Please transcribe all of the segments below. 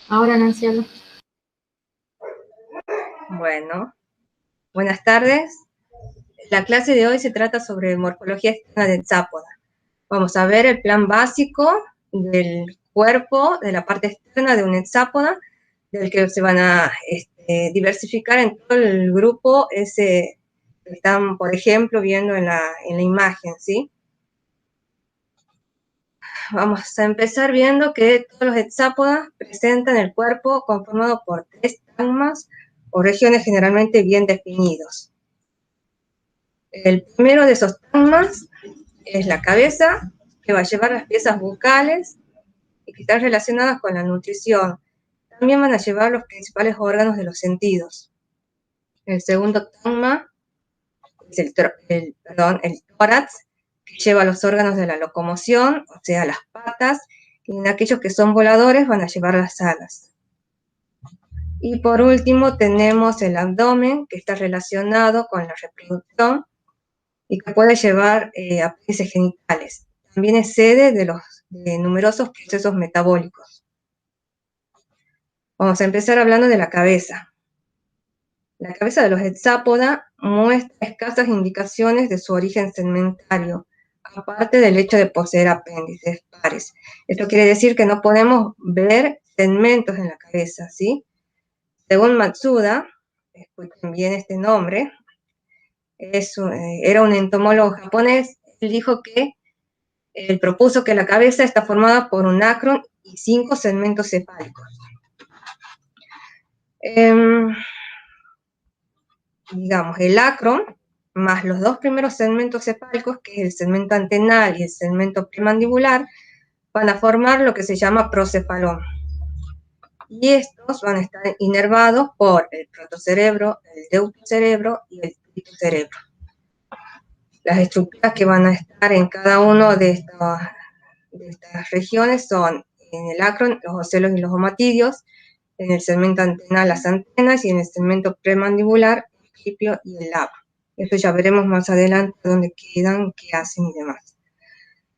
Ahora, Nanciano. Bueno, buenas tardes. La clase de hoy se trata sobre morfología externa del hexápoda. Vamos a ver el plan básico del cuerpo, de la parte externa de un hexápoda, del que se van a diversificar en todo el grupo ese que están, por ejemplo, viendo en la imagen, ¿sí? Vamos a empezar viendo que todos los hexápodas presentan el cuerpo conformado por 3 tagmas o regiones generalmente bien definidos. El primero de esos tagmas es la cabeza, que va a llevar las piezas bucales y que están relacionadas con la nutrición. También van a llevar los principales órganos de los sentidos. El segundo tagma es el tórax, que lleva los órganos de la locomoción, o sea, las patas, y en aquellos que son voladores van a llevar las alas. Y por último tenemos el abdomen, que está relacionado con la reproducción y que puede llevar apéndices genitales. También es sede de numerosos procesos metabólicos. Vamos a empezar hablando de la cabeza. La cabeza de los hexápoda muestra escasas indicaciones de su origen segmentario, aparte del hecho de poseer apéndices pares. Esto quiere decir que no podemos ver segmentos en la cabeza, ¿sí? Según Matsuda, escuchen bien este nombre, era un entomólogo japonés. Él dijo que él propuso que la cabeza está formada por un acron y 5 segmentos cefálicos. Digamos, el acron más los 2 primeros segmentos cefálicos, que es el segmento antenal y el segmento premandibular, van a formar lo que se llama procefalón. Y estos van a estar inervados por el protocerebro, el deutocerebro y el tritocerebro. Las estructuras que van a estar en cada uno de estas regiones son en el acron los ocelos y los omatidios, en el segmento antenal las antenas y en el segmento premandibular el cipio y el labio. Esto ya veremos más adelante dónde quedan, qué hacen y demás.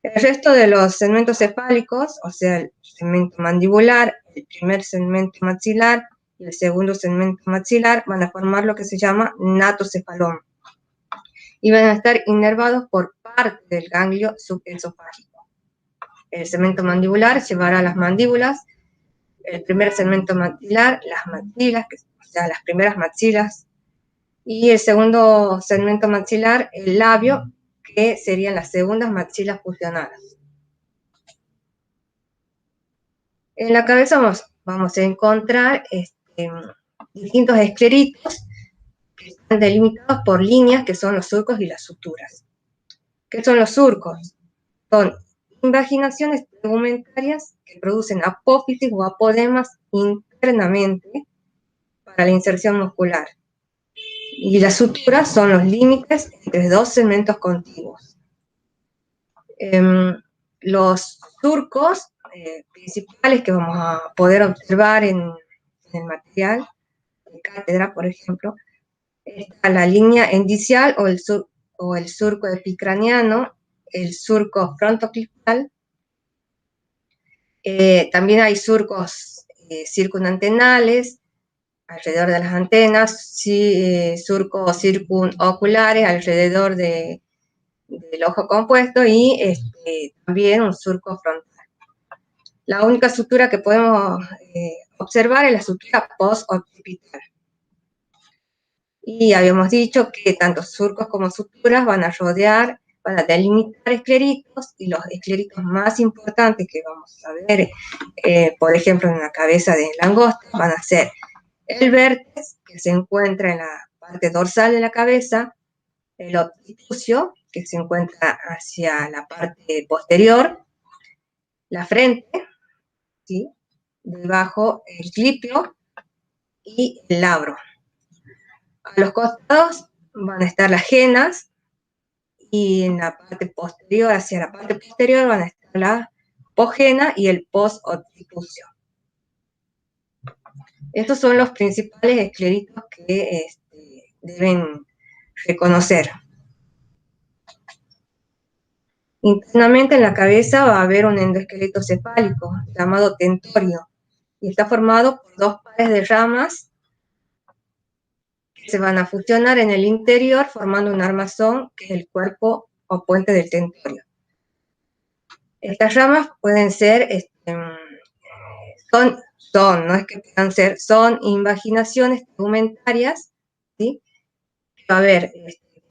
El resto de los segmentos cefálicos, o sea, el segmento mandibular, el primer segmento maxilar y el segundo segmento maxilar, van a formar lo que se llama natocefalón y van a estar inervados por parte del ganglio subesofágico. El segmento mandibular llevará las mandíbulas, el primer segmento maxilar, las maxilas, o sea, las primeras maxilas, y el segundo segmento maxilar, el labio, que serían las segundas maxilas fusionadas. En la cabeza vamos a encontrar distintos escleritos que están delimitados por líneas que son los surcos y las suturas. ¿Qué son los surcos? Son invaginaciones tegumentarias que producen apófisis o apodemas internamente para la inserción muscular. Y las suturas son los límites entre 2 segmentos contiguos. Los surcos principales que vamos a poder observar en el material de cátedra, por ejemplo, está la línea endicial o el surco epicraniano, el surco frontoclital. También hay surcos circunantenales alrededor de las antenas, surcos circunoculares alrededor del ojo compuesto y también un surco frontal. La única sutura que podemos observar es la sutura post-occipital. Y habíamos dicho que tanto surcos como suturas van a rodear, van a delimitar escleritos, y los escleritos más importantes que vamos a ver, por ejemplo, en la cabeza de langosta, van a ser el vértex, que se encuentra en la parte dorsal de la cabeza, el occipucio, que se encuentra hacia la parte posterior, la frente, ¿sí? Debajo el cipio y el labro. A los costados van a estar las genas y en la parte posterior, hacia la parte posterior, van a estar la posgena y el post-occipucio. Estos son los principales escleritos que deben reconocer. Internamente en la cabeza va a haber un endoesqueleto cefálico llamado tentorio, y está formado por dos pares de ramas que se van a fusionar en el interior formando un armazón que es el cuerpo o puente del tentorio. Estas ramas pueden ser, no es que puedan ser, son invaginaciones tegumentarias, ¿sí? Va a haber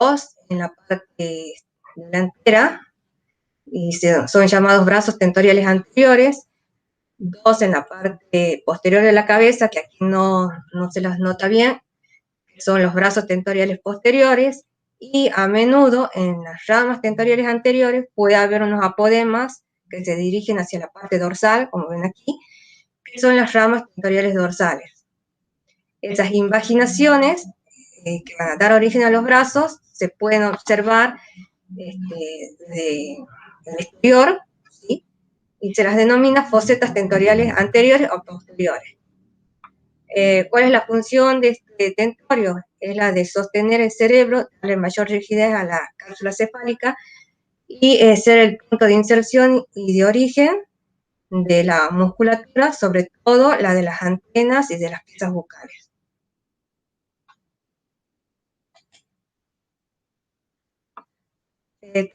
dos en la parte delantera, y son llamados brazos tentoriales anteriores, dos en la parte posterior de la cabeza, que aquí no se las nota bien, que son los brazos tentoriales posteriores, y a menudo en las ramas tentoriales anteriores puede haber unos apodemas que se dirigen hacia la parte dorsal, como ven aquí, que son las ramas tentoriales dorsales. Esas invaginaciones que van a dar origen a los brazos se pueden observar desde el exterior, ¿sí? Y se las denomina fosetas tentoriales anteriores o posteriores. ¿Cuál es la función de este tentorio? Es la de sostener el cerebro, darle mayor rigidez a la cápsula cefálica y ser el punto de inserción y de origen de la musculatura, sobre todo la de las antenas y de las piezas bucales.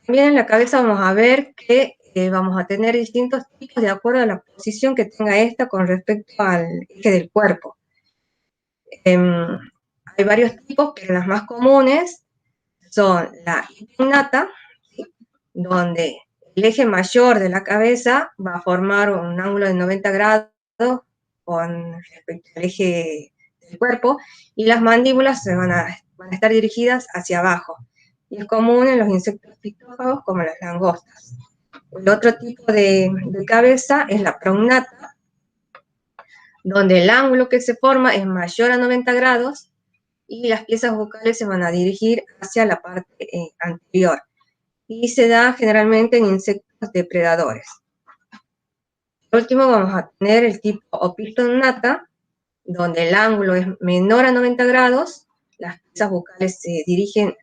También en la cabeza vamos a ver que vamos a tener distintos tipos de acuerdo a la posición que tenga esta con respecto al eje del cuerpo. Hay varios tipos, pero las más comunes son la impinnata, ¿sí? Donde el eje mayor de la cabeza va a formar un ángulo de 90 grados con respecto al eje del cuerpo, y las mandíbulas van a estar dirigidas hacia abajo. Y es común en los insectos pitófagos como las langostas. El otro tipo de cabeza es la prognata, donde el ángulo que se forma es mayor a 90 grados y las piezas bucales se van a dirigir hacia la parte anterior. Y se da generalmente en insectos depredadores. Por último vamos a tener el tipo opistonata, donde el ángulo es menor a 90 grados, las piezas bucales se dirigen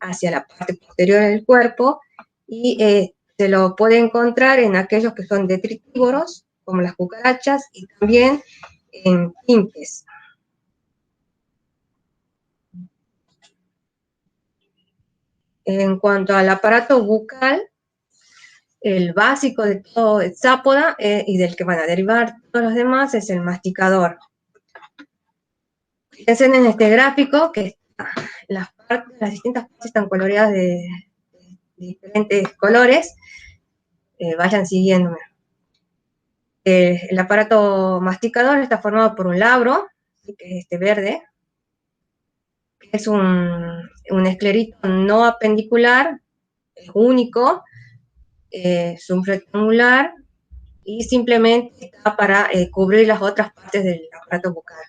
hacia la parte posterior del cuerpo y se lo puede encontrar en aquellos que son detritívoros, como las cucarachas, y también en pimpes. En cuanto al aparato bucal, el básico de todo el hexápoda y del que van a derivar todos los demás es el masticador. Fíjense en este gráfico que las distintas partes están coloreadas de diferentes colores. Vayan siguiéndome. El aparato masticador está formado por un labro, que es este verde, que es un esclerito no apendicular, es único, subrectangular, y simplemente está para cubrir las otras partes del aparato bucal.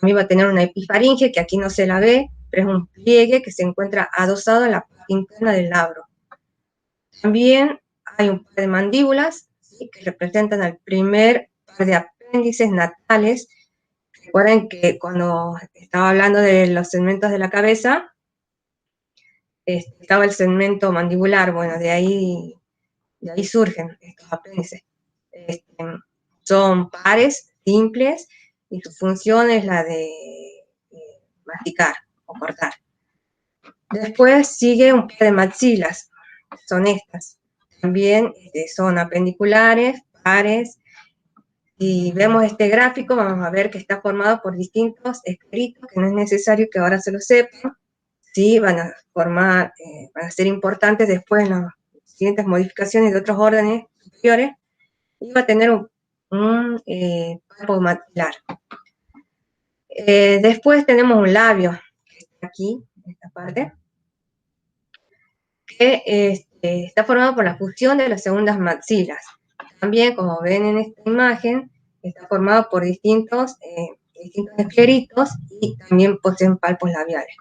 También va a tener una epifaringe, que aquí no se la ve, pero es un pliegue que se encuentra adosado en la parte interna del labro. También hay un par de mandíbulas, ¿sí?, que representan al primer par de apéndices natales. Recuerden que cuando estaba hablando de los segmentos de la cabeza, estaba el segmento mandibular. Bueno, de ahí surgen estos apéndices. Son pares simples y su función es la de masticar o cortar. Después sigue un par de maxilas, son estas. También son apendiculares, pares. Si vemos este gráfico, vamos a ver que está formado por distintos escritos, que no es necesario que ahora se lo sepan. Sí, van a formar, van a ser importantes después en las siguientes modificaciones de otros órdenes superiores, y va a tener un palpo maxilar. Después tenemos un labio, que está aquí, en esta parte, que está formado por la fusión de las segundas maxilas. También, como ven en esta imagen, está formado por distintos escleritos y también poseen palpos labiales.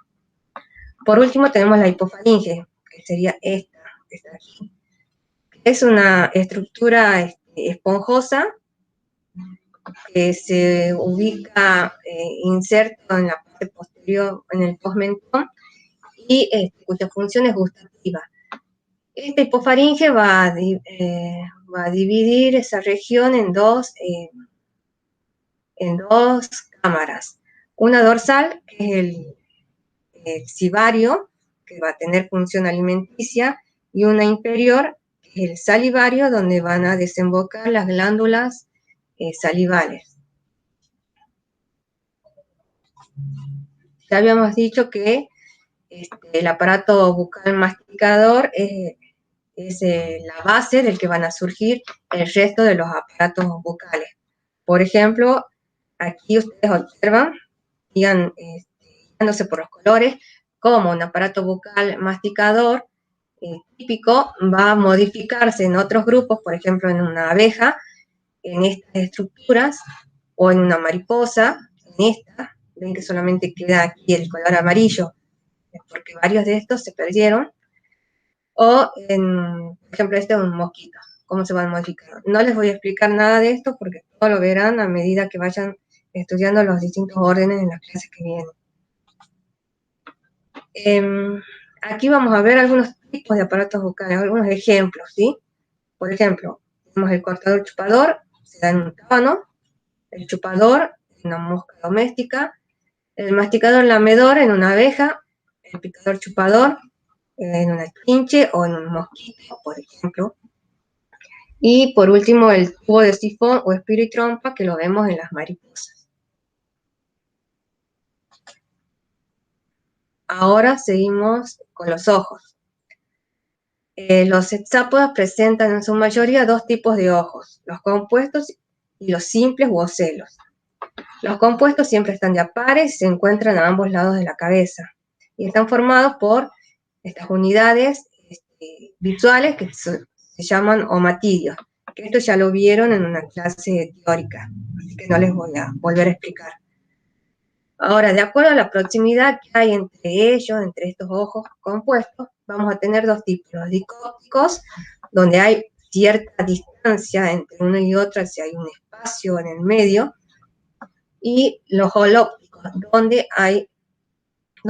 Por último tenemos la hipofaringe, que sería esta, que está aquí. Es una estructura esponjosa que se ubica inserto en la parte posterior, en el postmentón, y cuya función es gustativa. Esta hipofaringe va a dividir esa región en dos en dos cámaras. Una dorsal, que es el cibario, que va a tener función alimenticia, y una inferior, que es el salivario, donde van a desembocar las glándulas salivales. Ya habíamos dicho que el aparato bucal masticador es la base del que van a surgir el resto de los aparatos bucales. Por ejemplo, aquí ustedes observan, guiándose por los colores, cómo un aparato bucal masticador típico va a modificarse en otros grupos, por ejemplo, en una abeja, en estas estructuras, o en una mariposa, en esta, ven que solamente queda aquí el color amarillo, porque varios de estos se perdieron, o por ejemplo, este es un mosquito, cómo se van modificando. No les voy a explicar nada de esto porque todo lo verán a medida que vayan estudiando los distintos órdenes en las clases que vienen. Aquí vamos a ver algunos tipos de aparatos bucales, algunos ejemplos, ¿sí? Por ejemplo, tenemos el cortador chupador, se da en un cábano, el chupador en una mosca doméstica, el masticador lamedor en una abeja, el picador chupador en una chinche o en un mosquito, por ejemplo. Y por último, el tubo de sifón o espiritrompa, que lo vemos en las mariposas. Ahora seguimos con los ojos. Los hexápodas presentan en su mayoría dos tipos de ojos, los compuestos y los simples u ocelos. Los compuestos siempre están de a pares y se encuentran a ambos lados de la cabeza. Y están formados por estas unidades visuales que se llaman omatidios. Que esto ya lo vieron en una clase teórica, así que no les voy a volver a explicar. Ahora, de acuerdo a la proximidad que hay entre ellos, entre estos ojos compuestos, vamos a tener dos tipos, los dicópticos, donde hay cierta distancia entre uno y otro, si hay un espacio en el medio, y los holópticos, donde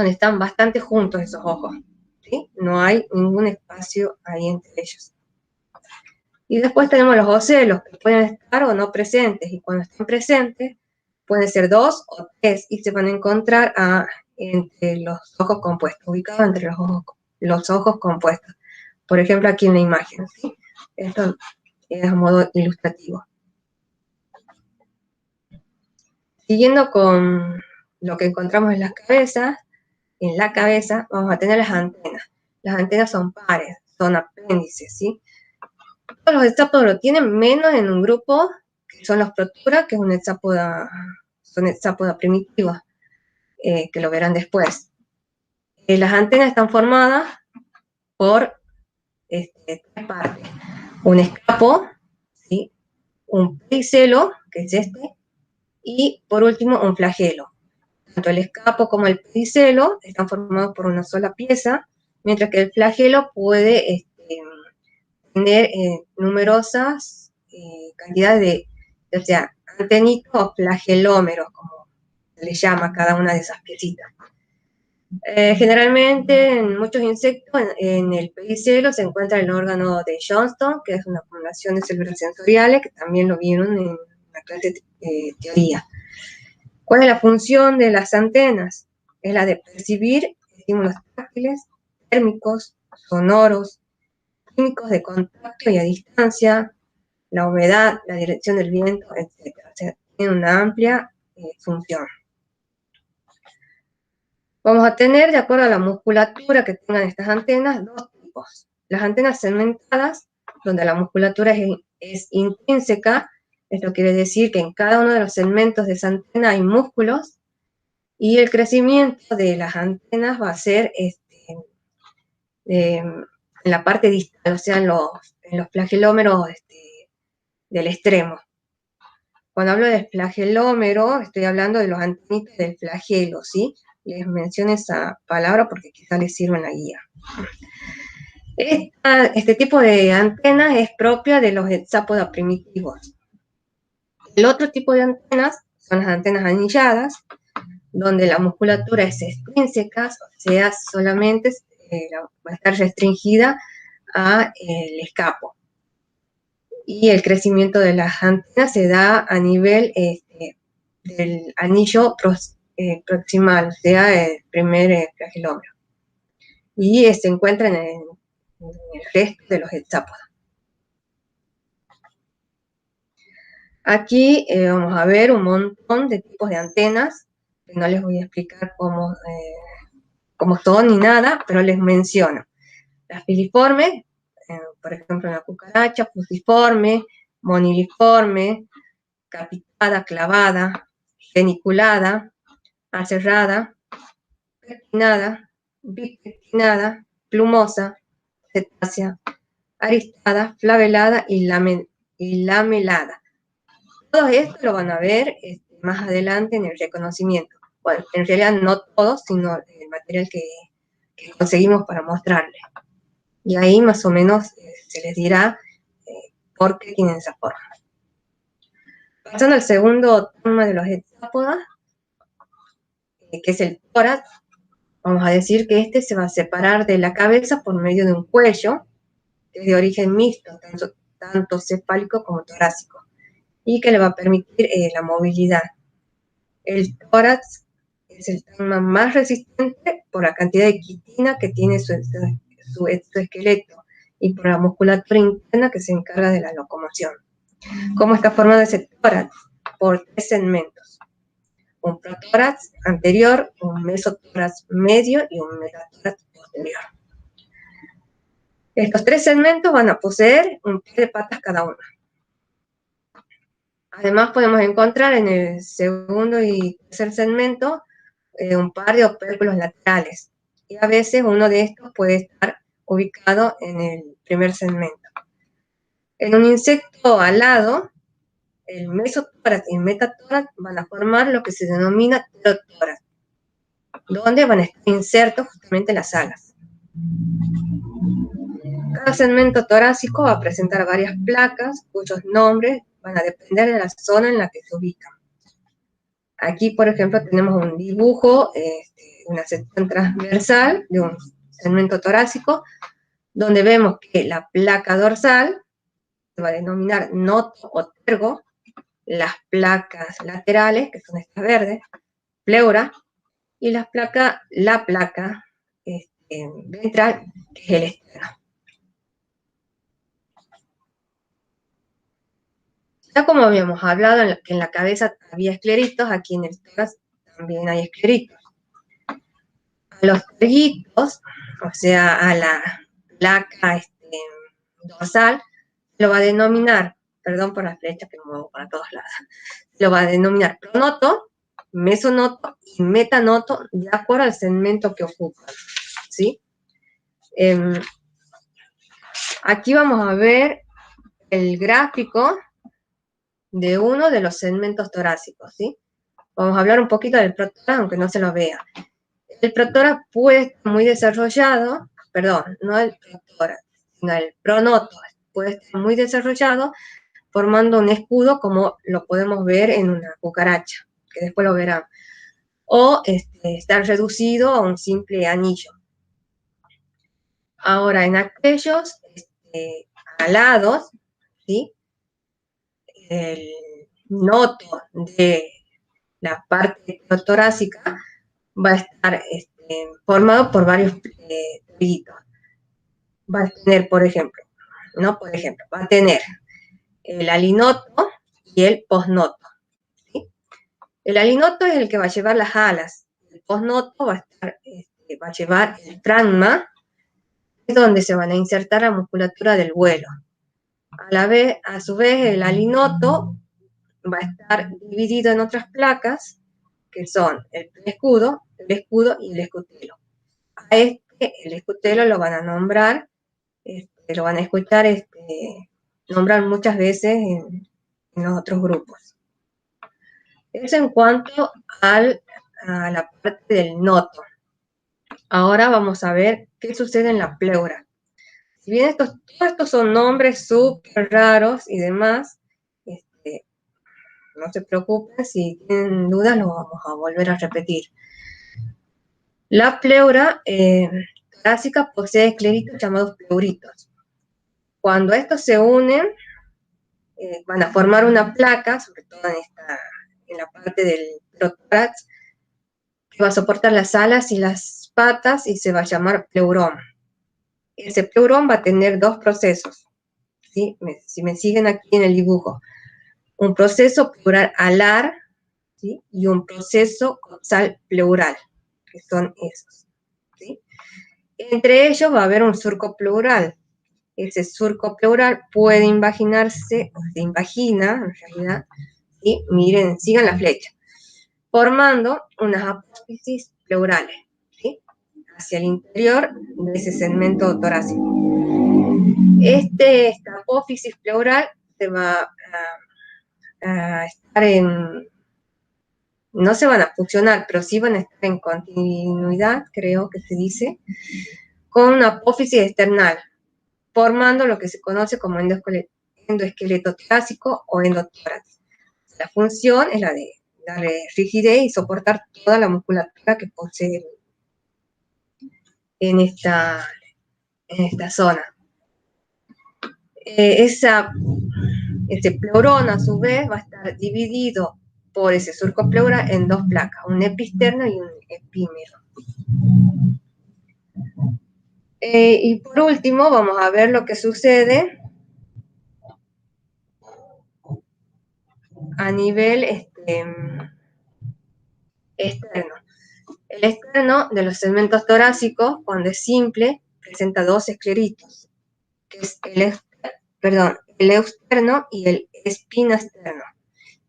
están bastante juntos esos ojos, ¿sí? No hay ningún espacio ahí entre ellos. Y después tenemos los ocelos, que pueden estar o no presentes, y cuando están presentes, pueden ser dos o tres, y se van a encontrar entre los ojos compuestos, ubicados entre los ojos compuestos. Por ejemplo, aquí en la imagen, ¿sí? Esto es a modo ilustrativo. Siguiendo con lo que encontramos en la cabeza vamos a tener las antenas. Las antenas son pares, son apéndices, ¿sí? Todos los hexápodos lo tienen, menos en un grupo, que son los protura, que es son hexápodas primitivas, que lo verán después. Las antenas están formadas por tres partes. Un escapo, ¿sí? Un pedicelo, que es este, y por último un flagelo. Tanto el escapo como el pedicelo están formados por una sola pieza, mientras que el flagelo puede tener numerosas cantidades o sea, antenitos o flagelómeros, como se le llama a cada una de esas piecitas. Generalmente en muchos insectos, en el pedicelo se encuentra el órgano de Johnston, que es una acumulación de células sensoriales, que también lo vieron en la clase de teoría. ¿Cuál es la función de las antenas? Es la de percibir estímulos táctiles, térmicos, sonoros, químicos de contacto y a distancia, la humedad, la dirección del viento, etc. O sea, tiene una amplia función. Vamos a tener, de acuerdo a la musculatura que tengan estas antenas, dos tipos. Las antenas segmentadas, donde la musculatura es intrínseca, esto quiere decir que en cada uno de los segmentos de esa antena hay músculos, y el crecimiento de las antenas va a ser en la parte distal, o sea, en los flagelómeros del extremo. Cuando hablo de flagelómero, estoy hablando de los antenitos del flagelo, ¿sí? Les menciono esa palabra porque quizá les sirva en la guía. Este tipo de antenas es propia de los hexápodas primitivos. El otro tipo de antenas son las antenas anilladas, donde la musculatura es extrínseca, o sea, solamente va a estar restringida al escapo. Y el crecimiento de las antenas se da a nivel del anillo proximal, o sea, el primer flagilómero. Y se encuentra en el resto de los hexápodos. Aquí vamos a ver un montón de tipos de antenas, que no les voy a explicar cómo son ni nada, pero les menciono. Las filiformes, por ejemplo, la cucaracha, fusiforme, moniliforme, capitada, clavada, geniculada, aserrada, pectinada, bipectinada, plumosa, cetácea, aristada, flavelada y lamelada. Todo esto lo van a ver más adelante en el reconocimiento. Bueno, en realidad no todos, sino el material que conseguimos para mostrarles. Y ahí más o menos se les dirá por qué tienen esa forma. Pasando al segundo tema de los hexápodas, que es el tórax, vamos a decir que este se va a separar de la cabeza por medio de un cuello, que es de origen mixto, tanto cefálico como torácico, y que le va a permitir la movilidad. El tórax es el trauma más resistente por la cantidad de quitina que tiene su exoesqueleto y por la musculatura interna que se encarga de la locomoción. ¿Cómo está formado ese tórax? Por 3 segmentos. Un protórax anterior, un mesotórax medio y un metatórax posterior. Estos 3 segmentos van a poseer un par de patas cada uno. Además podemos encontrar en el segundo y tercer segmento un par de opérculos laterales, y a veces uno de estos puede estar ubicado en el primer segmento. En un insecto alado, el mesotórax y el metatórax van a formar lo que se denomina pterotórax, donde van a estar insertos justamente las alas. Cada segmento torácico va a presentar varias placas cuyos nombres van a depender de la zona en la que se ubican. Aquí, por ejemplo, tenemos un dibujo, una sección transversal de un segmento torácico, donde vemos que la placa dorsal se va a denominar noto o tergo, las placas laterales, que son estas verdes, pleura, y la placa ventral, que es el esterno. Ya como habíamos hablado que en la cabeza había escleritos, aquí en el tórax también hay escleritos. A los terguitos, o sea, a la placa dorsal, lo va a denominar, perdón por las flechas que me muevo para todos lados, lo va a denominar pronoto, mesonoto y metanoto, de acuerdo al segmento que ocupa, ¿sí? Aquí vamos a ver el gráfico de uno de los segmentos torácicos, ¿sí? Vamos a hablar un poquito del protórax, aunque no se lo vea. El protórax puede estar muy desarrollado, perdón, no el protórax, sino el pronoto, puede estar muy desarrollado, formando un escudo como lo podemos ver en una cucaracha, que después lo verán, o estar reducido a un simple anillo. Ahora, en aquellos alados, ¿sí? El noto de la parte torácica va a estar formado por varios triguitos. Va a tener, por ejemplo, va a tener el alinoto y el posnoto, ¿sí? El alinoto es el que va a llevar las alas, el posnoto va a llevar el fragma, es donde se van a insertar la musculatura del vuelo. A su vez, el alinoto va a estar dividido en otras placas, que son el escudo y el escutelo. A el escutelo lo van a nombrar, lo van a escuchar nombrar muchas veces en los otros grupos. Eso en cuanto a la parte del noto. Ahora vamos a ver qué sucede en la pleura. Si bien todos estos son nombres súper raros y demás, no se preocupen, si tienen dudas lo vamos a volver a repetir. La pleura torácica posee escleritos llamados pleuritos. Cuando estos se unen, van a formar una placa, sobre todo en la parte del protórax, que va a soportar las alas y las patas y se va a llamar pleurón. Ese pleurón va a tener dos procesos, ¿sí? Si me siguen aquí en el dibujo, un proceso pleural alar, ¿sí? Y un proceso coxal pleural, que son esos, ¿sí? Entre ellos va a haber un surco pleural. Ese surco pleural puede invaginarse, o se invagina, en realidad, ¿sí? Miren, sigan la flecha, formando unas apófisis pleurales, ¿sí? Hacia el interior de ese segmento torácico. Esta apófisis pleural se va a estar no se van a fusionar, pero sí van a estar en continuidad, creo que se dice, con una apófisis external, formando lo que se conoce como endoesqueleto torácico o endotórax. La función es la de darle rigidez y soportar toda la musculatura que posee en esta zona. Este pleurón, a su vez, va a estar dividido por ese surco pleural en dos placas, un episterno y un epímero. Y por último, vamos a ver lo que sucede a nivel externo. El externo de los segmentos torácicos, cuando es simple, presenta dos escleritos, que es el externo y el espinasterno.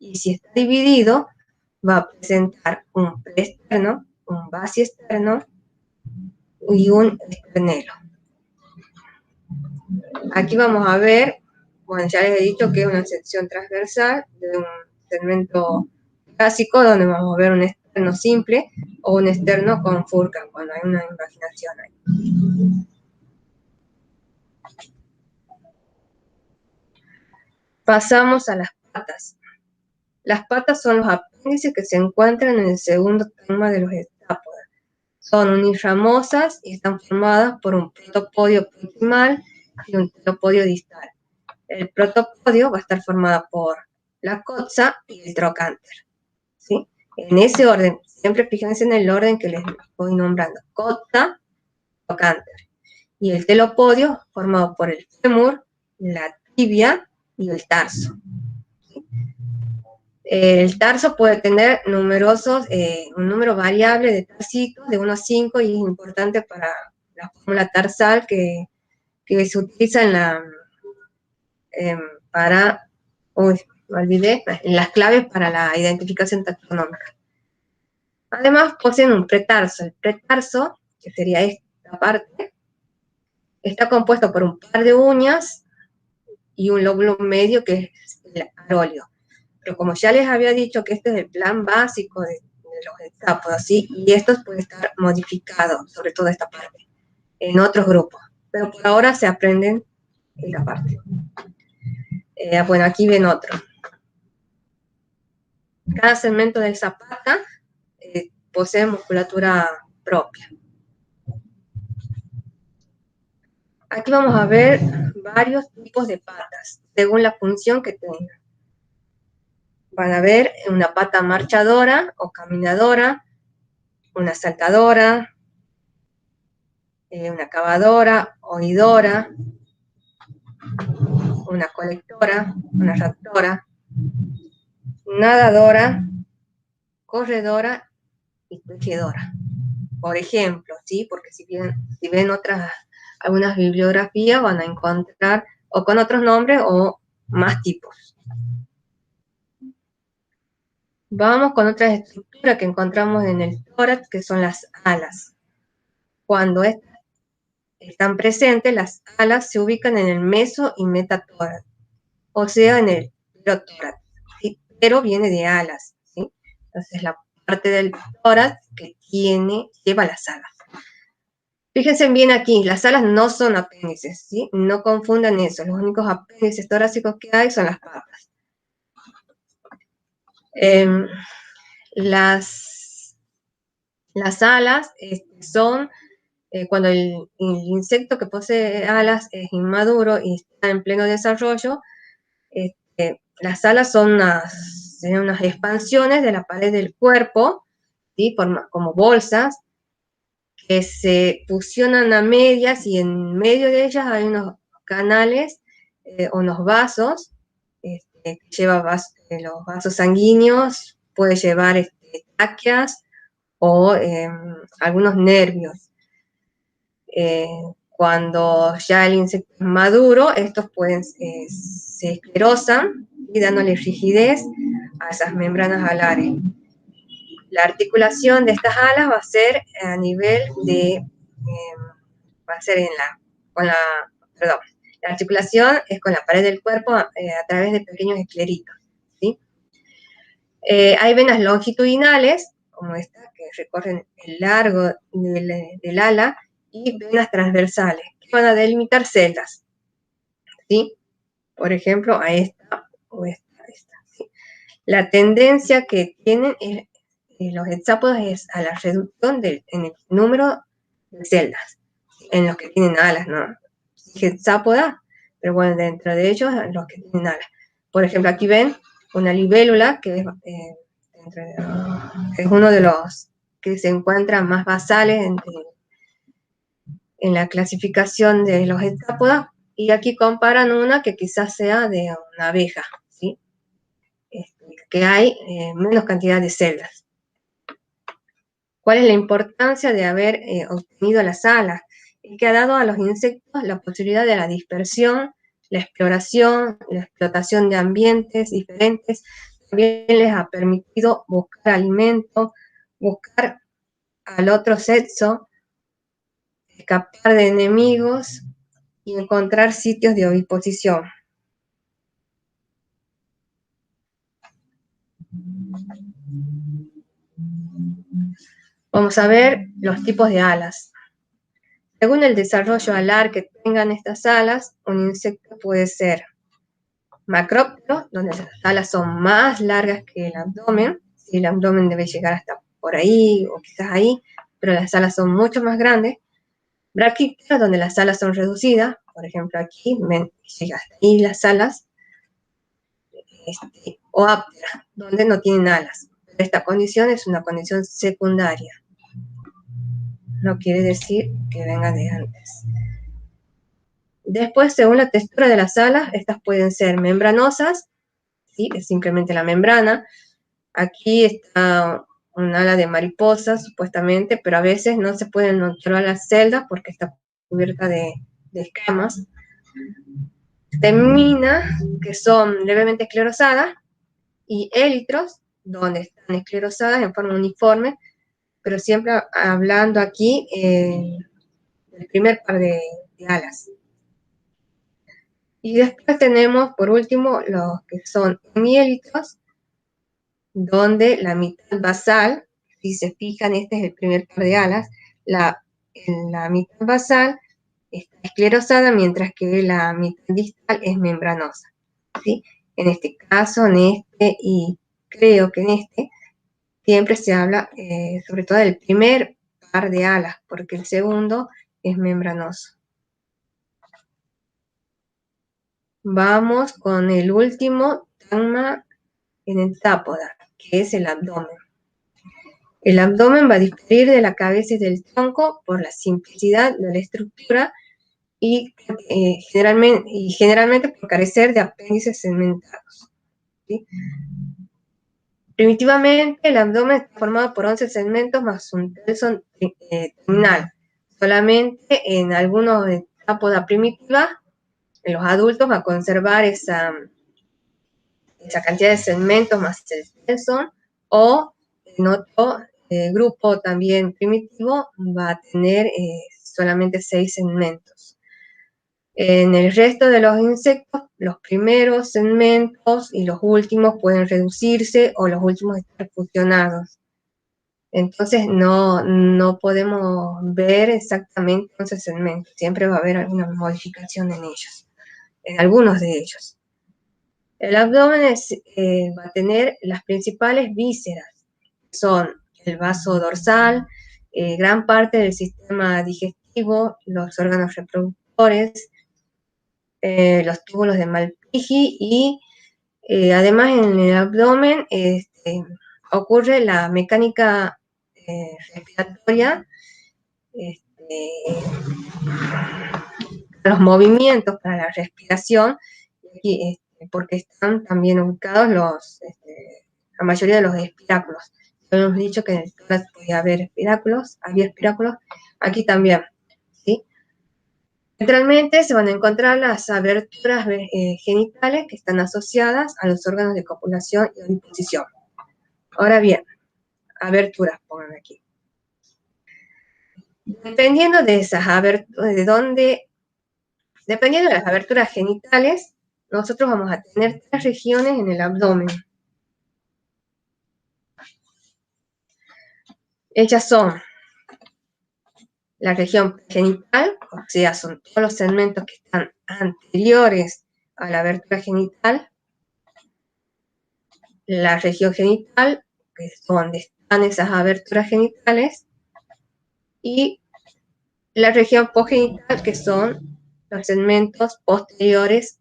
Y si está dividido, va a presentar un preexterno, un basiesterno y un esternelo. Aquí vamos a ver, bueno, ya les he dicho que es una sección transversal de un segmento clásico donde vamos a ver un externo simple o un externo con furca, cuando hay una invaginación ahí. Pasamos a las patas. Las patas son los apéndices que se encuentran en el segundo tegma de los hexápodas. Son unirramosas y están formadas por un protopodio proximal y un telopodio distal. El protopodio va a estar formado por la coxa y el trocánter, ¿sí? En ese orden, siempre fíjense en el orden que les voy nombrando. Coxa, trocánter. Y el telopodio formado por el fémur, la tibia y el tarso. El tarso puede tener un número variable de tarsitos, de 1 a 5, y es importante para la fórmula tarsal que se utiliza en las claves para la identificación taxonómica. Además, poseen un pretarso. El pretarso, que sería esta parte, está compuesto por un par de uñas y un lóbulo medio, que es el aróleo. Pero como ya les había dicho que este es el plan básico de los hexápodos, ¿sí? Y esto puede estar modificado, sobre todo esta parte, en otros grupos. Pero por ahora se aprenden esta parte. Bueno, aquí ven otro. Cada segmento de esa pata posee musculatura propia. Aquí vamos a ver varios tipos de patas, según la función que tengan. Van a ver una pata marchadora o caminadora, una saltadora, una cavadora, oidora, una colectora, una raptora, nadadora, corredora y tejedora. Por ejemplo, ¿sí? Porque si ven algunas bibliografías van a encontrar o con otros nombres o más tipos. Vamos con otra estructura que encontramos en el tórax, que son las alas. Cuando están presentes, las alas se ubican en el meso y metatórax, o sea, en el protórax, ¿sí? Pero viene de alas, ¿sí? Entonces, la parte del tórax que lleva las alas. Fíjense bien aquí, las alas no son apéndices, ¿sí? No confundan eso, los únicos apéndices torácicos que hay son las patas. Las alas son cuando el insecto que posee alas es inmaduro y está en pleno desarrollo. Las alas son unas serían unas expansiones de la pared del cuerpo, ¿sí? Como bolsas, que se fusionan a medias y en medio de ellas hay unos canales unos vasos, que lleva los vasos sanguíneos, puede llevar tráqueas o algunos nervios. Cuando ya el insecto es maduro, estos se esclerosan y dándole rigidez a esas membranas alares. La articulación de estas alas va a ser a nivel de, va a ser perdón, la articulación es con la pared del cuerpo a través de pequeños escleritos, ¿sí? Hay venas longitudinales, como esta, que recorren el largo del ala, y venas transversales, que van a delimitar celdas, ¿sí? Por ejemplo, a esta o esta, ¿sí? La tendencia que tienen los hexápodos es a la reducción en el número de celdas, en los que tienen alas, ¿no? Hexápoda, pero bueno, dentro de ellos, los que tienen alas. Por ejemplo, aquí ven una libélula, que es uno de los que se encuentran más basales en la clasificación de los hexápodas, y aquí comparan una que quizás sea de una abeja, ¿sí? Que hay menos cantidad de celdas. ¿Cuál es la importancia de haber obtenido las alas? Es que ha dado a los insectos la posibilidad de la dispersión, la exploración, la explotación de ambientes diferentes. También les ha permitido buscar alimento, buscar al otro sexo, escapar de enemigos y encontrar sitios de oviposición. Vamos a ver los tipos de alas. Según el desarrollo alar que tengan estas alas, un insecto puede ser macróptero, donde las alas son más largas que el abdomen. El abdomen debe llegar hasta por ahí o quizás ahí, pero las alas son mucho más grandes. Braquíptero, donde las alas son reducidas, por ejemplo aquí, llega hasta ahí las alas. O áptera, donde no tienen alas. Pero esta condición es una condición secundaria. No quiere decir que venga de antes. Después, según la textura de las alas, estas pueden ser membranosas, ¿sí? Es simplemente la membrana. Aquí está un ala de mariposa, supuestamente, pero a veces no se pueden observar las celdas porque está cubierta de escamas. Seminas, que son levemente esclerosadas, y élitros, donde están esclerosadas en forma uniforme, pero siempre hablando aquí del primer par de alas. Y después tenemos, por último, los que son hemiélitros, donde la mitad basal, si se fijan, este es el primer par de alas, en la mitad basal está esclerosada, mientras que la mitad distal es membranosa, ¿sí? En este caso, en este, y creo que en este, siempre se habla sobre todo del primer par de alas, porque el segundo es membranoso. Vamos con el último tagma en hexápoda, que es el abdomen. El abdomen va a diferir de la cabeza y del tronco por la simplicidad de la estructura y generalmente por carecer de apéndices segmentados, ¿sí? Primitivamente, el abdomen está formado por 11 segmentos más un telson terminal. Solamente en algunos hexápoda primitiva, en los adultos, va a conservar esa cantidad de segmentos más el telson, o en otro grupo también primitivo va a tener solamente 6 segmentos. En el resto de los insectos, los primeros segmentos y los últimos pueden reducirse o los últimos estar fusionados. Entonces no podemos ver exactamente 11 segmentos, siempre va a haber alguna modificación en ellos, en algunos de ellos. El abdomen va a tener las principales vísceras, que son el vaso dorsal, gran parte del sistema digestivo, los órganos reproductores, los túbulos de Malpighi y Además, en el abdomen ocurre la mecánica respiratoria, los movimientos para la respiración, y, porque están también ubicados la mayoría de los espiráculos. Hemos dicho que en el tórax podía haber espiráculos, había espiráculos, aquí también, ¿sí? Centralmente se van a encontrar las aberturas genitales que están asociadas a los órganos de copulación y oviposición. Ahora bien, aberturas, pongan aquí. Dependiendo de esas aberturas, dependiendo de las aberturas genitales, nosotros vamos a tener 3 regiones en el abdomen. Ellas son la región genital, o sea, son todos los segmentos que están anteriores a la abertura genital. La región genital, que es donde están esas aberturas genitales, y la región posgenital, que son los segmentos posteriores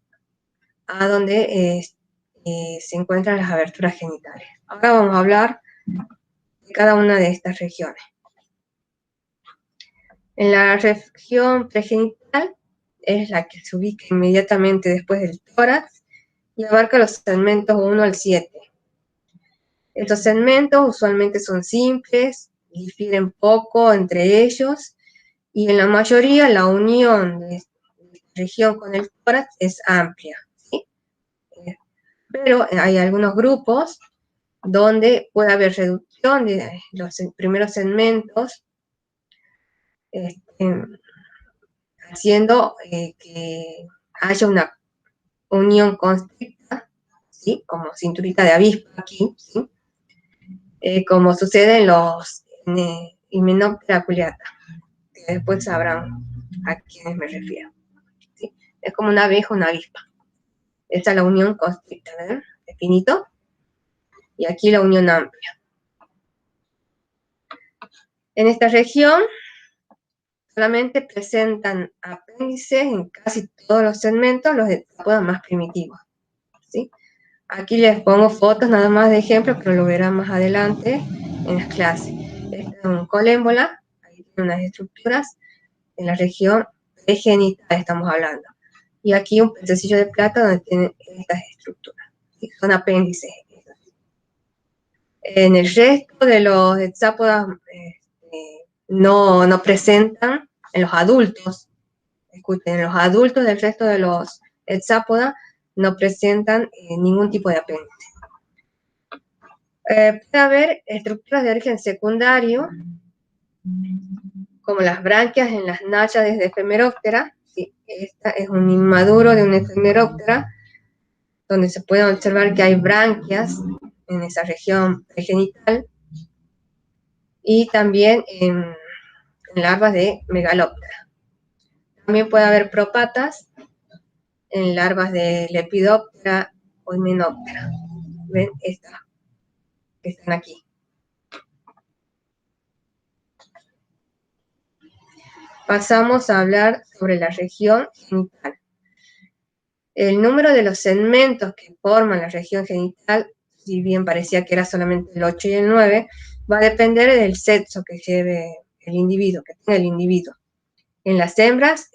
a donde se encuentran las aberturas genitales. Ahora vamos a hablar de cada una de estas regiones. En la región pregenital es la que se ubica inmediatamente después del tórax y abarca los segmentos 1 al 7. Estos segmentos usualmente son simples, difieren poco entre ellos, y en la mayoría la unión de esta región con el tórax es amplia, ¿sí? Pero hay algunos grupos donde puede haber reducción de los primeros segmentos, haciendo que haya una unión constricta, ¿sí? Como cinturita de avispa aquí, ¿sí? Como sucede en los Hymenoptera aculeata, que después sabrán a quiénes me refiero, ¿sí? Es como una abeja, una avispa. Esta es la unión constricta, ¿ven? Es finito. Y aquí la unión amplia. En esta región solamente presentan apéndices en casi todos los segmentos, los hexápodos más primitivos, ¿sí? Aquí les pongo fotos nada más de ejemplo, pero lo verán más adelante en las clases. Este es un colémbola, ahí tiene unas estructuras en la región pregenital, estamos hablando. Y aquí un pececillo de plata donde tiene estas estructuras, ¿sí? Son apéndices. En el resto de los hexápodas no presentan, en los adultos, escuchen, en los adultos del resto de los hexápodas no presentan ningún tipo de apéndice. Puede haber estructuras de origen secundario, como las branquias en las náyades de Ephemeroptera. Sí, esta es un inmaduro de una Ephemeroptera, donde se puede observar que hay branquias en esa región pregenital, y también en larvas de Megaloptera. También puede haber propatas en larvas de Lepidoptera o Hymenoptera. ¿Ven? Estas que están aquí. Pasamos a hablar sobre la región genital. El número de los segmentos que forman la región genital, si bien parecía que era solamente el 8 y el 9, va a depender del sexo que lleve el individuo, que tenga el individuo. En las hembras,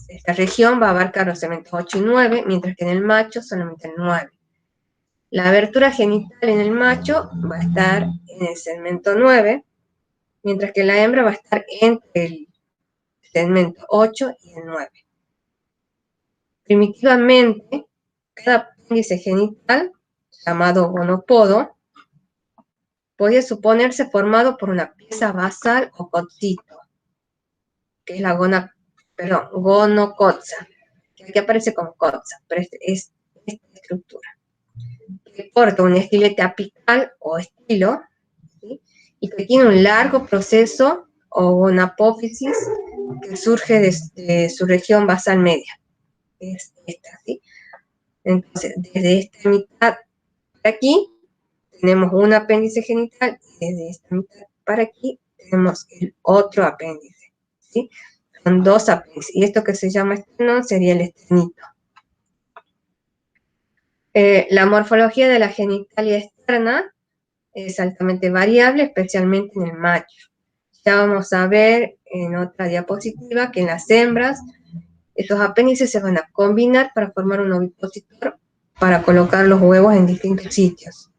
esta región va a abarcar los segmentos 8 y 9, mientras que en el macho solamente el 9. La abertura genital en el macho va a estar en el segmento 9, mientras que la hembra va a estar entre el segmento 8 y el 9. Primitivamente, cada apéndice genital, llamado gonopodo, podía suponerse formado por una pieza basal o coccito, que es la gonocotza, que aquí aparece como cotza, pero es esta estructura, que porta un estilete apical o estilo, ¿sí? Y que tiene un largo proceso o una apófisis que surge de su región basal media, que es esta, ¿sí? Entonces, desde esta mitad para aquí tenemos un apéndice genital, y desde esta mitad para aquí tenemos el otro apéndice, ¿sí? Son 2 apéndices, y esto que se llama esternón sería el esternito. La morfología de la genitalia externa es altamente variable, especialmente en el macho. Ya vamos a ver en otra diapositiva que en las hembras estos apéndices se van a combinar para formar un ovipositor para colocar los huevos en distintos sitios.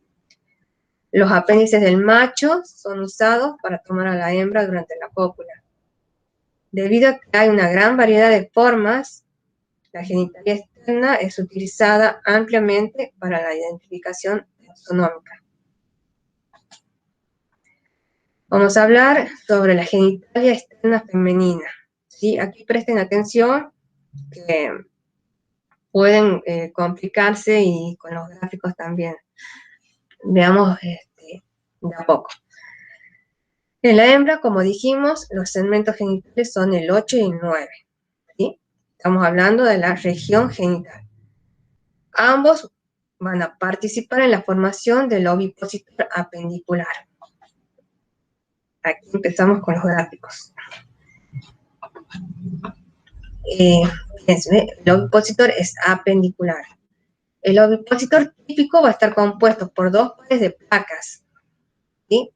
Los apéndices del macho son usados para tomar a la hembra durante la cópula. Debido a que hay una gran variedad de formas, la genitalia externa es utilizada ampliamente para la identificación taxonómica. Vamos a hablar sobre la genitalia externa femenina. ¿Sí? Aquí presten atención que pueden complicarse y con los gráficos también. Veamos de a poco. En la hembra, como dijimos, los segmentos genitales son el 8 y el 9. ¿Sí? Estamos hablando de la región genital. Ambos van a participar en la formación del ovipositor apendicular. Aquí empezamos con los gráficos. El ovipositor es apendicular. El ovipositor típico va a estar compuesto por dos pares de placas. ¿Sí?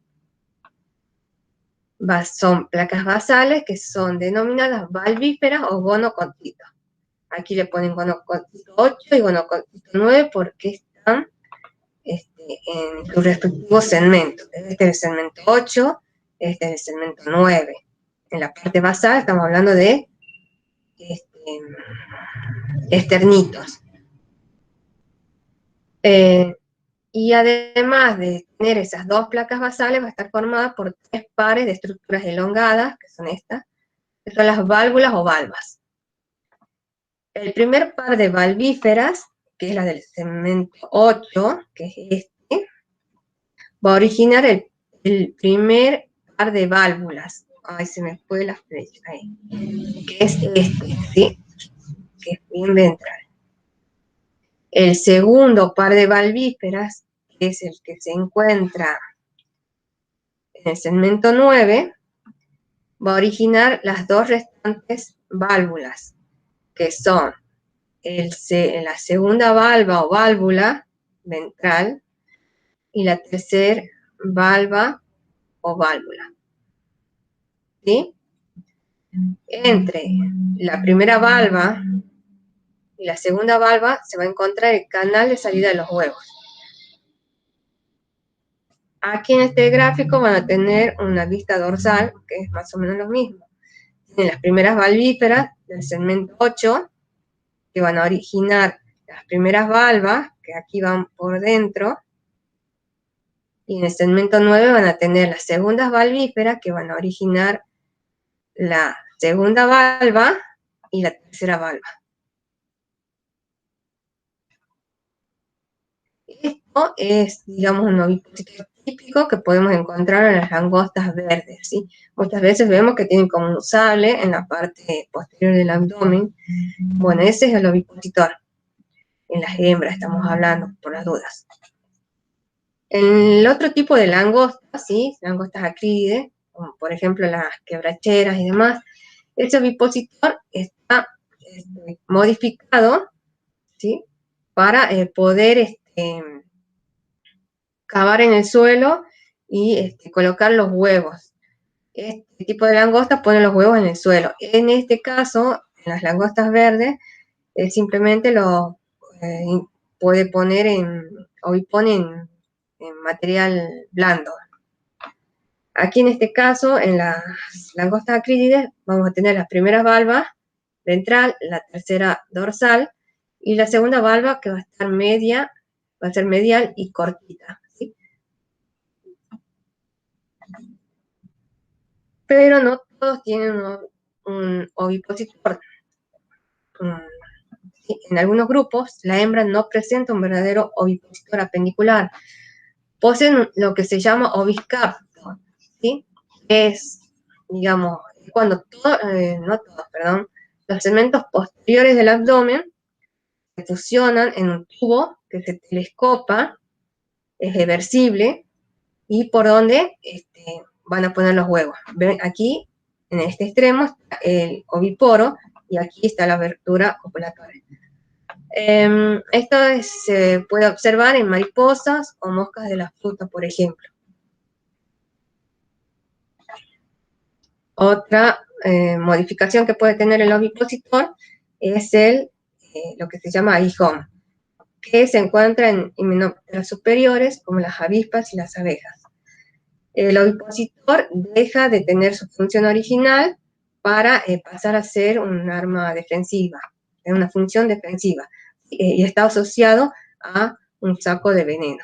Son placas basales que son denominadas valvíferas o gonocócitos. Aquí le ponen gonocócito 8 y gonocócito 9 porque están en sus respectivos segmentos. Este es el segmento 8, este es el segmento 9. En la parte basal estamos hablando de esternitos. Y además de tener esas dos placas basales, va a estar formada por tres pares de estructuras elongadas, que son estas, que son las válvulas o valvas. El primer par de valvíferas, que es la del segmento 8, que es este, va a originar el primer par de válvulas. Ay, se me fue la flecha ahí. Que es este, ¿sí? Que es bien ventral. El segundo par de valvíferas, que es el que se encuentra en el segmento 9, va a originar las dos restantes válvulas, que son la segunda valva o válvula ventral y la tercera valva o válvula. ¿Sí? Entre la primera valva y la segunda valva se va a encontrar el canal de salida de los huevos. Aquí en este gráfico van a tener una vista dorsal, que es más o menos lo mismo. Tienen las primeras valvíferas del segmento 8, que van a originar las primeras valvas, que aquí van por dentro, y en el segmento 9 van a tener las segundas valvíferas, que van a originar la segunda valva y la tercera valva. Esto es, digamos, un ovipositor típico que podemos encontrar en las langostas verdes, ¿sí? Muchas veces vemos que tienen como un sable en la parte posterior del abdomen. Bueno, ese es el ovipositor. En las hembras estamos hablando, por las dudas. El otro tipo de langostas, ¿sí? Langostas acrílides, como por ejemplo las quebracheras y demás, ese ovipositor está modificado, ¿sí? Para poder cavar en el suelo y colocar los huevos. Este tipo de langostas pone los huevos en el suelo. En este caso, en las langostas verdes, simplemente lo puede poner ovipone en material blando. Aquí en este caso, en las langostas acrílides, vamos a tener las primeras valvas ventral, la tercera dorsal, y la segunda valva que va a estar media, va a ser medial y cortita, ¿sí? Pero no todos tienen un ovipositor. En algunos grupos, la hembra no presenta un verdadero ovipositor apendicular. Poseen lo que se llama oviscapto, ¿sí? Es, digamos, cuando los segmentos posteriores del abdomen se fusionan en un tubo que se telescopa, es reversible, y por donde van a poner los huevos. Ven aquí, en este extremo, está el oviporo, y aquí está la abertura copulatoria. Esto se puede observar en mariposas o moscas de la fruta, por ejemplo. Otra modificación que puede tener el ovipositor es lo que se llama aguijón, que se encuentra en himenópteras superiores, como las avispas y las abejas. El ovipositor deja de tener su función original para pasar a ser un arma defensiva, una función defensiva, y está asociado a un saco de veneno.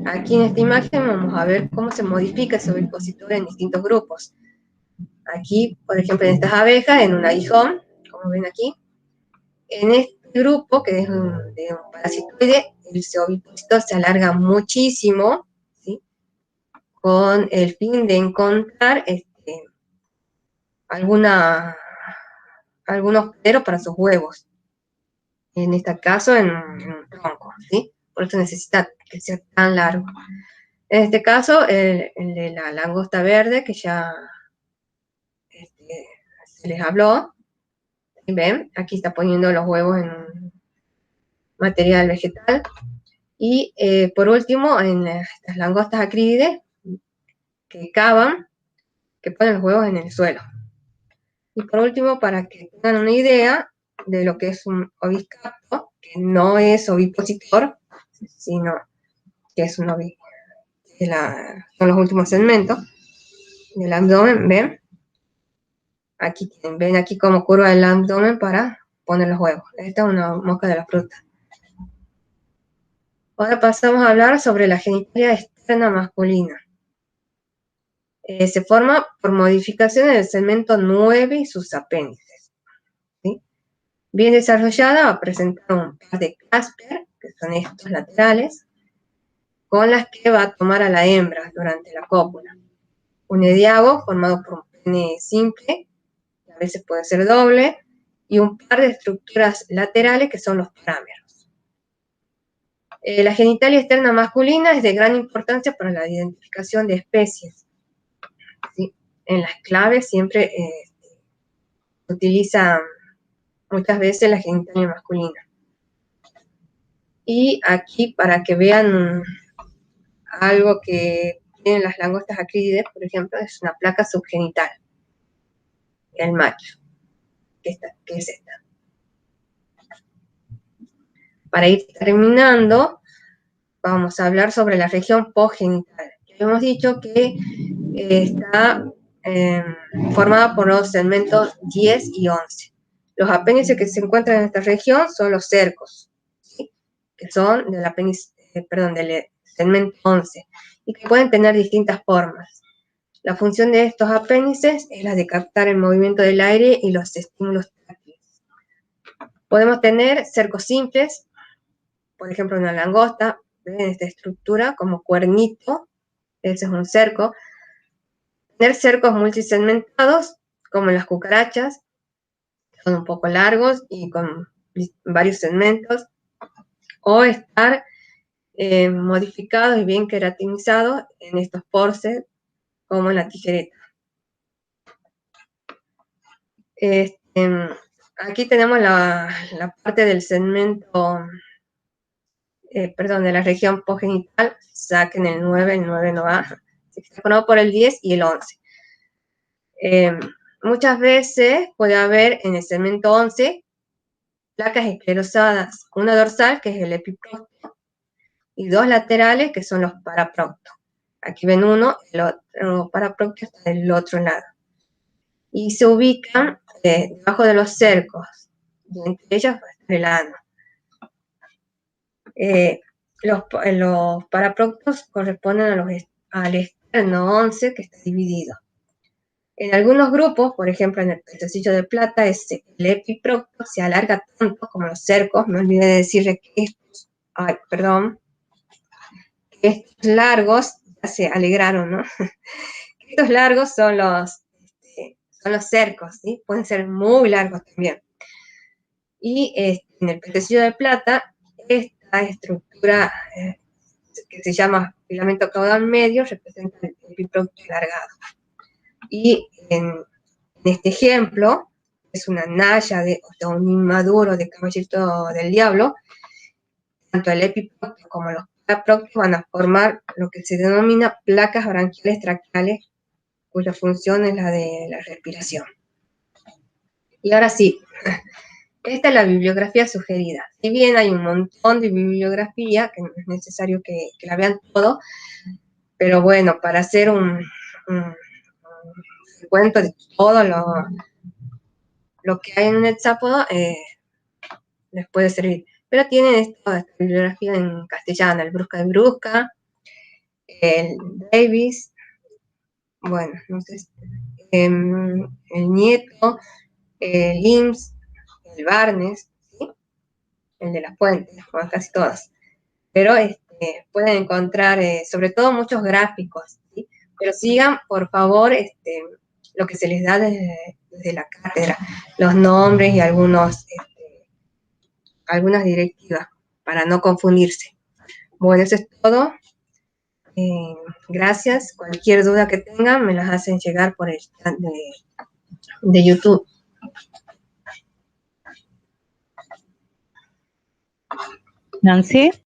Aquí en esta imagen vamos a ver cómo se modifica ese ovipositor en distintos grupos. Aquí, por ejemplo, en estas abejas, en un aguijón, como ven aquí, en este grupo, que es de un parasitoide, el ovipositor se alarga muchísimo, ¿sí? Con el fin de encontrar algunos hospederos para sus huevos. En este caso, en un tronco, ¿sí? Por eso necesita que sea tan largo. En este caso, el de la langosta verde, que ya se les habló, ¿ven? Aquí está poniendo los huevos en un material vegetal. Y por último, en estas langostas acrídeas, que cavan, que ponen los huevos en el suelo. Y por último, para que tengan una idea de lo que es un oviscapto, que no es ovipositor, sino que es un son los últimos segmentos del abdomen, ¿ven? Aquí ven aquí cómo curva el abdomen para poner los huevos. Esta es una mosca de la fruta. Ahora pasamos a hablar sobre la genitalia externa masculina. Se forma por modificación del segmento 9 y sus apéndices, ¿sí? Bien desarrollada, va a presentar un par de cásper, que son estos laterales, con las que va a tomar a la hembra durante la cópula. Un ediago formado por un pene simple, que a veces puede ser doble, y un par de estructuras laterales que son los parámeros. La genitalia externa masculina es de gran importancia para la identificación de especies, ¿sí? En las claves siempre se utiliza muchas veces la genitalia masculina. Y aquí, para que vean algo que tienen las langostas acrídeas, por ejemplo, es una placa subgenital, el macho, que es esta. Para ir terminando, vamos a hablar sobre la región postgenital. Hemos dicho que está formada por los segmentos 10 y 11. Los apéndices que se encuentran en esta región son los cercos, ¿sí? Que son del segmento 11 y que pueden tener distintas formas. La función de estos apéndices es la de captar el movimiento del aire y los estímulos táctiles. Podemos tener cercos simples, por ejemplo, una langosta, ven esta estructura como cuernito, ese es un cerco. Tener cercos multisegmentados, como las cucarachas, son un poco largos y con varios segmentos, o estar modificados y bien queratinizados en estos porces, como en la tijereta. Aquí tenemos la parte del segmento, de la región postgenital. Saquen el 9 no va, se formado por el 10 y el 11. Muchas veces puede haber en el segmento 11 placas esclerosadas, una dorsal, que es el epiprocto, y dos laterales, que son los paraproctos. Aquí ven uno, el otro paraprocto está del otro lado. Y se ubican debajo de los cercos, y entre ellos va a estar el ano. Los paraproctos corresponden al externo 11, que está dividido. En algunos grupos, por ejemplo en el pececillo de plata, el epiprocto se alarga tanto como los cercos. Me olvidé de decirle que estos largos, ya se alegraron, ¿no? Estos largos son los cercos, ¿sí? Pueden ser muy largos también. Y en el pececillo de plata, esta estructura que se llama filamento caudal medio representa el epiprocto alargado. Y en este ejemplo, es una Naya de un inmaduro de Caballito del Diablo, tanto el epiprocto como los paraproctos van a formar lo que se denomina placas branquiales traqueales, cuya función es la de la respiración. Y ahora sí, esta es la bibliografía sugerida. Si bien hay un montón de bibliografía, que no es necesario que la vean todo, pero bueno, para hacer un cuento de todo lo que hay en el Hexápodo, les puede servir. Pero tienen esta bibliografía en castellano, el Brusca de Brusca, el Davis, bueno, no sé, el Nieto, el IMSS, el Barnes, ¿sí? El de las Fuentes, bueno, casi todas. Pero pueden encontrar sobre todo muchos gráficos, ¿sí? Pero sigan, por favor, lo que se les da desde la cátedra, los nombres y algunas directivas, para no confundirse. Bueno, eso es todo. Gracias. Cualquier duda que tengan, me las hacen llegar por el chat de YouTube. Nancy.